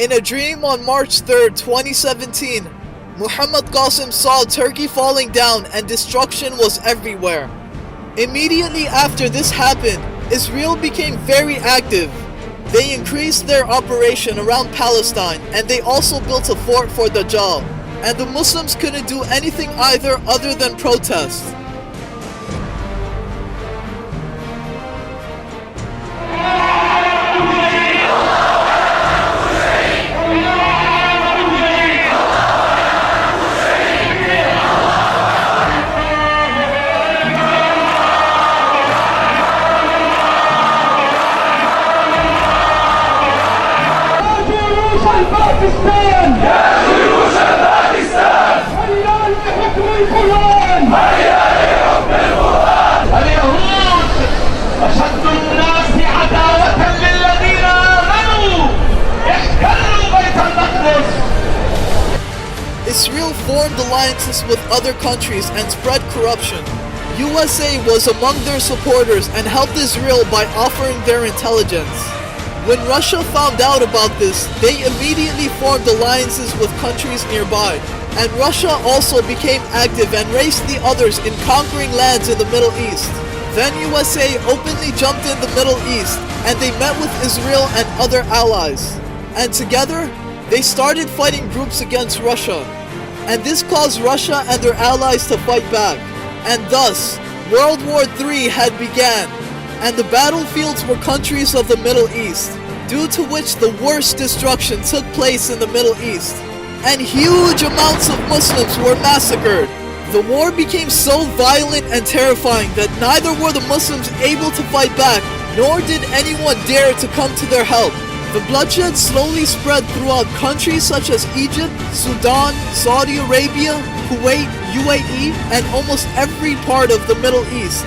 In a dream on March 3rd, 2017, Muhammad Qasim saw Turkey falling down and destruction was everywhere. Immediately after this happened, Israel became very active. They increased their operation around Palestine and they also built a fort for Dajjal. And the Muslims couldn't do anything either other than protest. Israel formed alliances with other countries and spread corruption. USA was among their supporters and helped Israel by offering their intelligence. When Russia found out about this, they immediately formed alliances with countries nearby. And Russia also became active and raced the others in conquering lands in the Middle East. Then USA openly jumped in the Middle East and they met with Israel and other allies. And together, they started fighting groups against Russia. And this caused Russia and their allies to fight back. And thus, World War III had began. And the battlefields were countries of the Middle East, due to which the worst destruction took place in the Middle East. And huge amounts of Muslims were massacred. The war became so violent and terrifying that neither were the Muslims able to fight back, nor did anyone dare to come to their help. The bloodshed slowly spread throughout countries such as Egypt, Sudan, Saudi Arabia, Kuwait, UAE, and almost every part of the Middle East.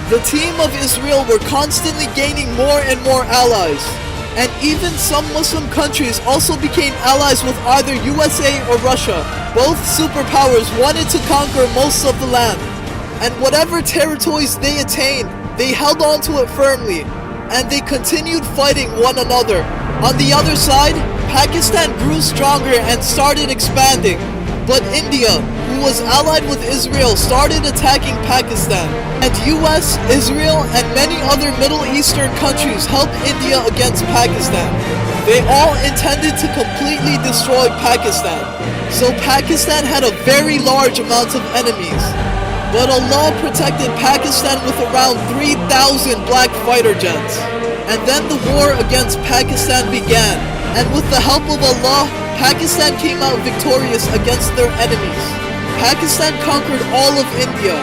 The team of Israel were constantly gaining more and more allies. And even some Muslim countries also became allies with either USA or Russia. Both superpowers wanted to conquer most of the land. And whatever territories they attained, they held on to it firmly. And they continued fighting one another. On the other side, Pakistan grew stronger and started expanding. But India, who was allied with Israel, started attacking Pakistan. And US, Israel, and many other Middle Eastern countries helped India against Pakistan. They all intended to completely destroy Pakistan. So Pakistan had a very large amount of enemies. But Allah protected Pakistan with around 3,000 black fighter jets. And then the war against Pakistan began. And with the help of Allah, Pakistan came out victorious against their enemies. Pakistan conquered all of India,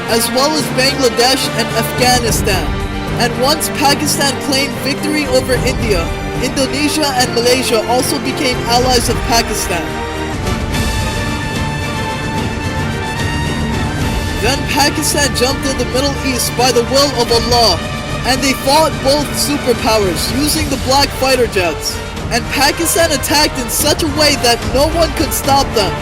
as well as Bangladesh and Afghanistan. And once Pakistan claimed victory over India, Indonesia and Malaysia also became allies of Pakistan. Then Pakistan jumped in the Middle East by the will of Allah, and they fought both superpowers using the black fighter jets. And Pakistan attacked in such a way that no one could stop them.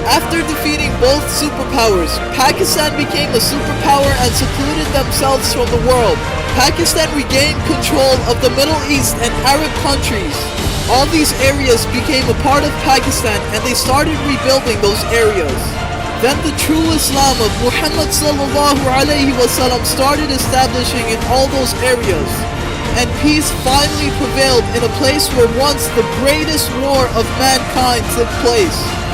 After defeating both superpowers, Pakistan became a superpower and secluded themselves from the world. Pakistan regained control of the Middle East and Arab countries. All these areas became a part of Pakistan and they started rebuilding those areas. Then the true Islam of Muhammad ﷺ started establishing in all those areas. And peace finally prevailed in a place where once the greatest war of mankind took place.